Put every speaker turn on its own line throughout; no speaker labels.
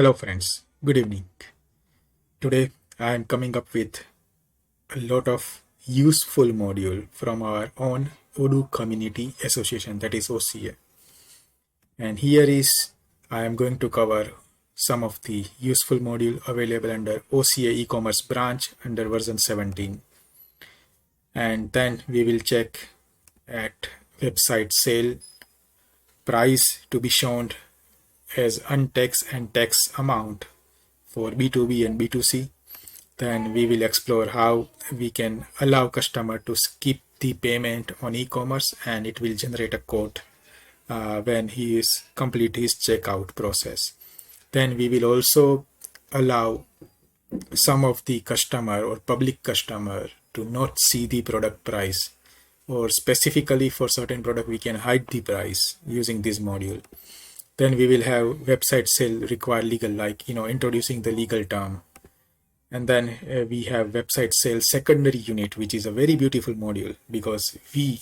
Hello friends, good evening. Today I am coming up with a lot of useful module from our own Odoo Community Association, that is OCA. And here is I am going to cover some of the useful module available under OCA eCommerce branch under version 17. And then we will check at website sale price to be shown as untaxed and tax amount for B2B and B2C. Then we will explore how we can allow customer to skip the payment on e-commerce and it will generate a code when he is complete his checkout process. Then we will also allow some of the customer or public customer to not see the product price, or specifically for certain product we can hide the price using this module. Then we will have website sale require legal, like introducing the legal term. And then we have website sale secondary unit, which is a very beautiful module because we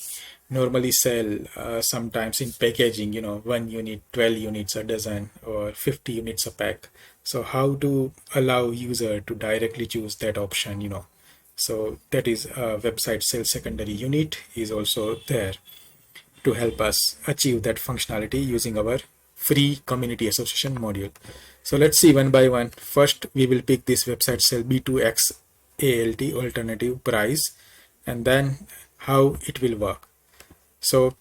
normally sell sometimes in packaging, 1 unit, 12 units a dozen, or 50 units a pack. So how to allow user to directly choose that option, So that is website sale secondary unit is also there to help us achieve that functionality using our free community association module. So let's see one by one. First, we will pick this website sale B2X ALT alternative price and then how it will work. So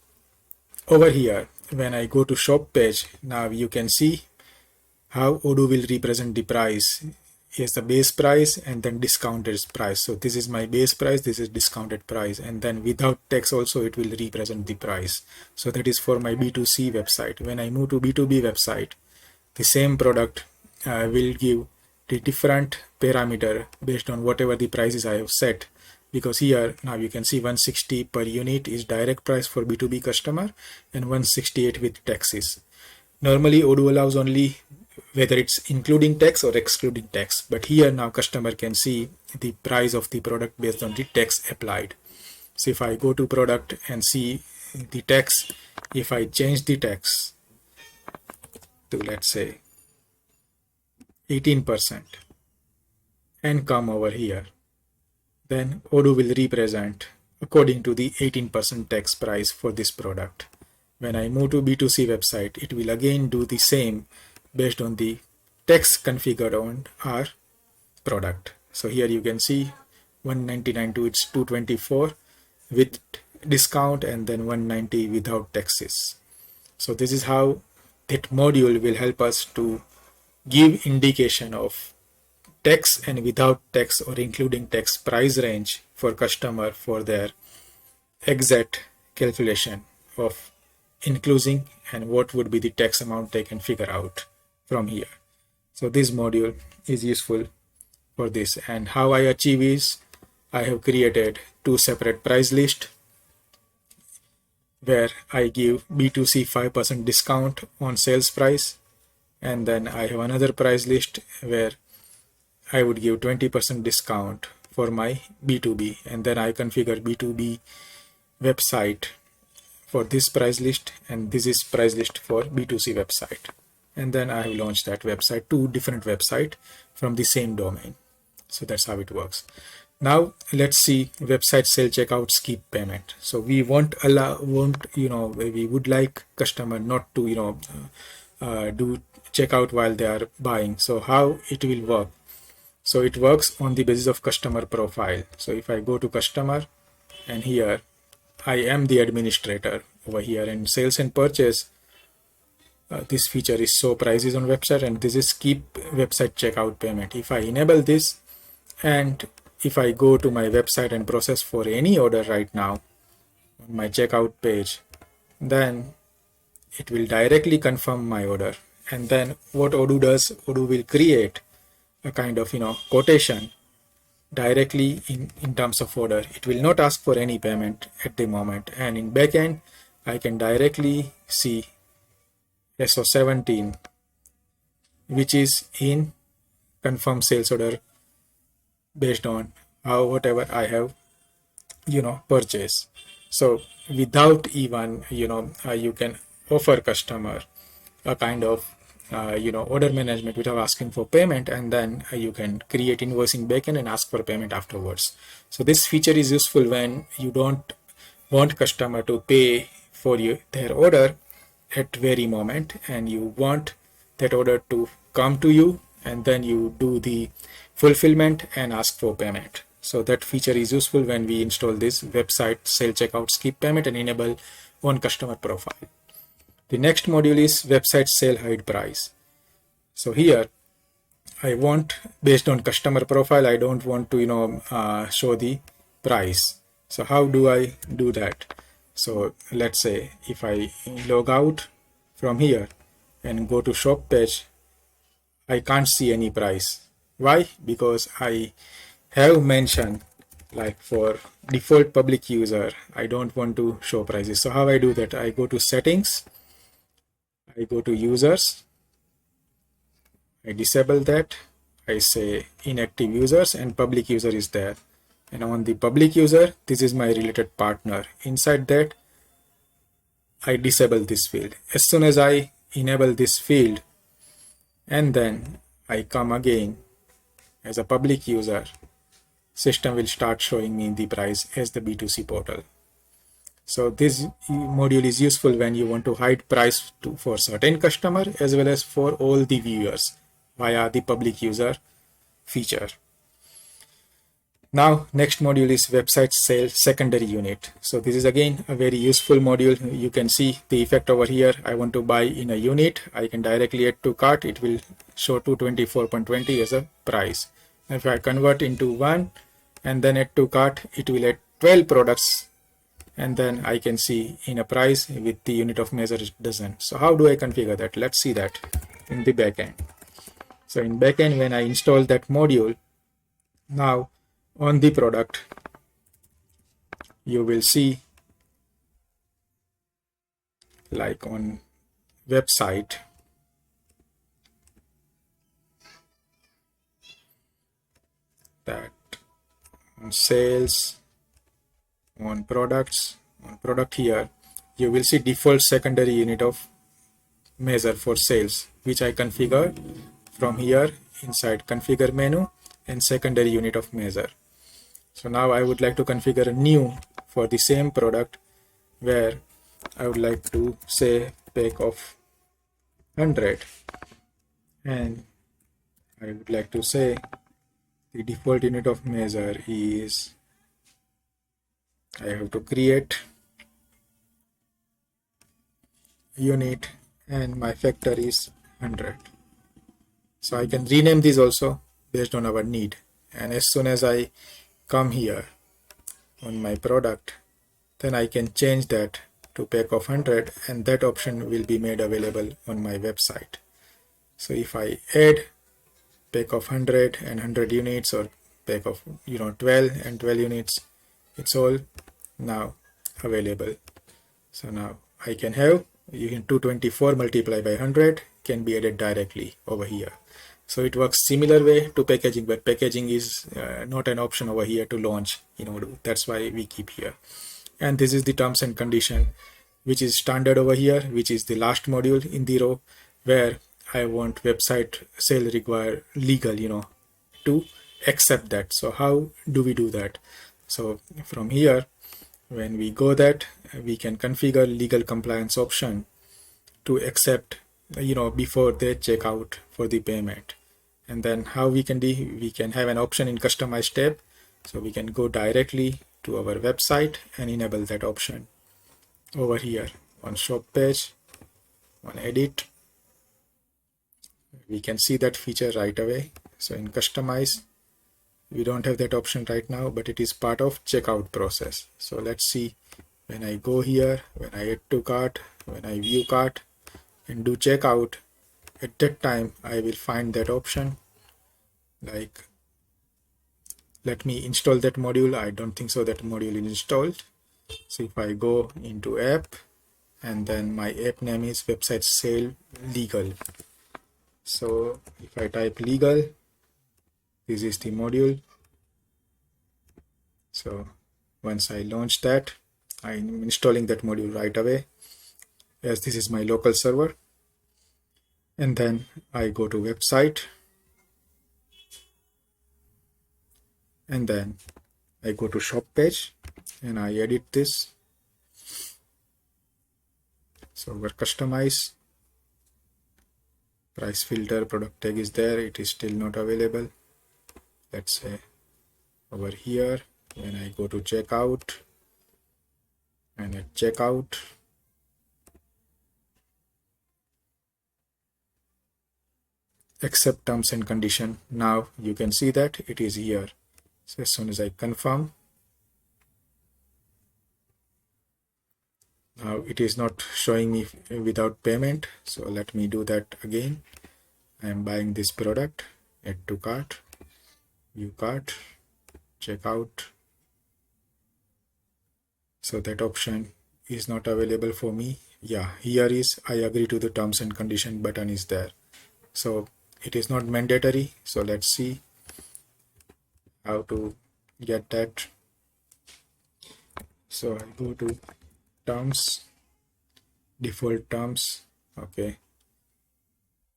over here, when I go to shop page, now you can see how Odoo will represent the price. Here's the base price and then discounted price. So this is my base price, this is discounted price, and then without tax also it will represent the price. So that is for my B2C website. When I move to B2B website, the same product will give the different parameter based on whatever the prices I have set, because here now you can see 160 per unit is direct price for B2B customer and 168 with taxes. Normally Odoo allows only whether it's including tax or excluding tax, but here now customer can see the price of the product based on the tax applied. So if I go to product and see the tax, if I change the tax to let's say 18% and come over here, then Odoo will represent according to the 18% tax price for this product. When I move to B2C website, it will again do the same based on the tax configured on our product. So here you can see 199 to it's 224 with discount and then 190 without taxes. So this is how that module will help us to give indication of tax and without tax or including tax price range for customer for their exact calculation of including and what would be the tax amount they can figure out from here. So this module is useful for this, and how I achieve is I have created two separate price list where I give B2C 5% discount on sales price, and then I have another price list where I would give 20% discount for my B2B, and then I configure B2B website for this price list, and this is price list for B2C website. And then I have launched that website, two different websites from the same domain. So that's how it works. Now let's see website sale checkout skip payment. So we we would like customer not to do checkout while they are buying. So how it will work? So it works on the basis of customer profile. So if I go to customer and here I am the administrator over here in sales and purchase, this feature is show prices on website and this is skip website checkout payment. If I enable this and if I go to my website and process for any order right now on my checkout page, then it will directly confirm my order. And then what Odoo does, Odoo will create a kind of quotation directly in terms of order. It will not ask for any payment at the moment, and in backend I can directly see SO17 which is in confirm sales order based on whatever I have purchased. So without even you can offer customer a kind of order management without asking for payment, and then you can create invoicing backend and ask for payment afterwards. So this feature is useful when you don't want customer to pay for their order at very moment, and you want that order to come to you, and then you do the fulfillment and ask for payment. So that feature is useful when we install this website sale checkout skip payment and enable on customer profile. The next module is website sale hide price. So here I want, based on customer profile, I don't want to show the price. So how do I do that? So let's say if I log out from here and go to shop page, I can't see any price. Why? Because I have mentioned, like, for default public user, I don't want to show prices. So how I do that? I go to settings, I go to users, I disable that, I say inactive users, and public user is there. And on the public user, this is my related partner. Inside that, I disable this field. As soon as I enable this field and then I come again as a public user, system will start showing me the price as the B2C portal. So this module is useful when you want to hide price for certain customer as well as for all the viewers via the public user feature. Now next module is website sale secondary unit. So this is again a very useful module. You can see the effect over here. I want to buy in a unit. I can directly add to cart. It will show 224.20 as a price. If I convert into one and then add to cart, it will add 12 products, and then I can see in a price with the unit of measure it doesn't. So how do I configure that? Let's see that in the backend. So in backend, when I install that module, now on the product, you will see, like on website, that on sales, on products, on product here, you will see default secondary unit of measure for sales, which I configure from here inside configure menu and secondary unit of measure. So now I would like to configure a new for the same product, where I would like to say pack of 100, and I would like to say the default unit of measure is, I have to create unit and my factor is 100. So I can rename these also based on our need. And as soon as I come here on my product, then I can change that to pack of 100, and that option will be made available on my website. So if I add pack of 100 and 100 units, or pack of 12 and 12 units, it's all now available. So now I can have 224 multiplied by 100 can be added directly over here. So it works similar way to packaging, but packaging is not an option over here to launch in Odoo. That's why we keep here. And this is the terms and condition, which is standard over here, which is the last module in the row, where I want website sale require legal, to accept that. So how do we do that? So from here, when we go that, we can configure legal compliance option to accept, before they check out for the payment. And then how we can do, we can have an option in customize tab. So we can go directly to our website and enable that option over here on shop page, on edit. We can see that feature right away. So in customize, we don't have that option right now, but it is part of checkout process. So let's see, when I go here, when I add to cart, when I view cart and do checkout, at that time I will find that option. Like, let me install that module. I don't think so that module is installed. So if I go into app, and then my app name is website sale legal. So if I type legal, this is the module. So once I launch that, I'm installing that module right away, as this is my local server. And then I go to website, and then I go to shop page and I edit this. So over customize, price filter, product tag is there, it is still not available. Let's say over here, when I go to checkout, and at checkout, accept terms and condition. Now you can see that it is here. So as soon as I confirm, now it is not showing me without payment. So let me do that again. I am buying this product, add to cart, view cart, checkout. So that option is not available for me. Yeah, here is I agree to the terms and condition button is there. So it is not mandatory. So let's see how to get that. So I go to terms, default terms, okay,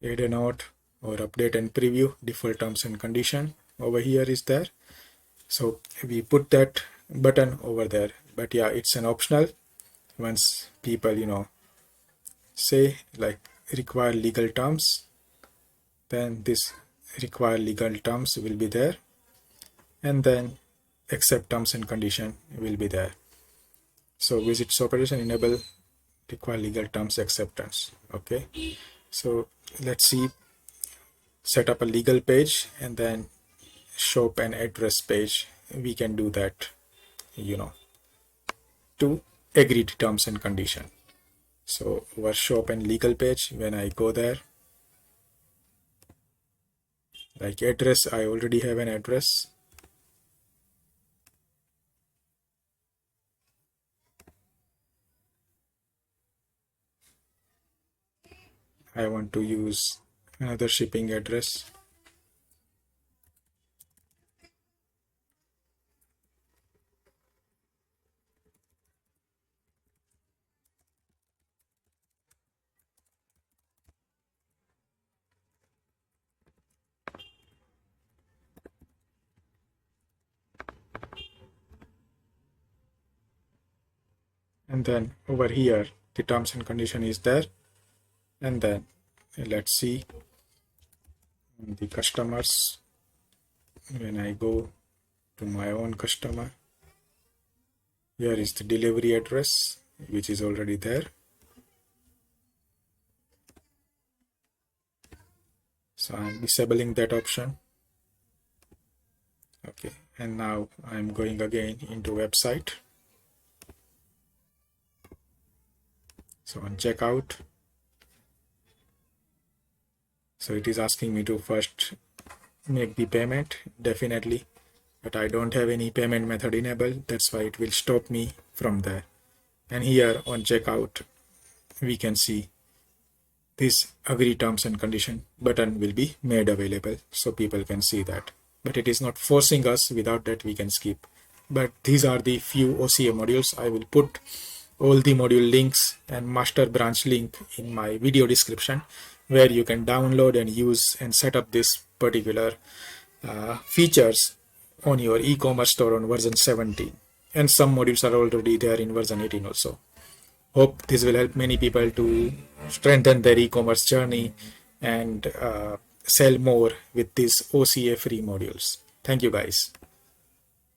add a note or update and preview, default terms and condition over here is there. So we put that button over there, but yeah, it's an optional. Once people say like require legal terms, then this require legal terms will be there, and then accept terms and condition will be there. So visit shop page and enable require legal terms acceptance. Okay, so let's see, set up a legal page and then shop and address page. We can do that to agree to terms and condition. So our shop and legal page, when I go there, like address, I already have an address. I want to use another shipping address. And then over here, the terms and condition is there. And then let's see the customers. When I go to my own customer, here is the delivery address, which is already there. So I'm disabling that option. Okay, and now I'm going again into website. So on checkout, so it is asking me to first make the payment, definitely, but I don't have any payment method enabled. That's why it will stop me from there. And here on checkout, we can see this agree terms and condition button will be made available, so people can see that, but it is not forcing us. Without that we can skip. But these are the few OCA modules. I will put all the module links and master branch link in my video description, where you can download and use and set up this particular features on your e-commerce store on version 17, and some modules are already there in version 18 also. Hope this will help many people to strengthen their e-commerce journey and sell more with these OCA free modules. Thank you guys.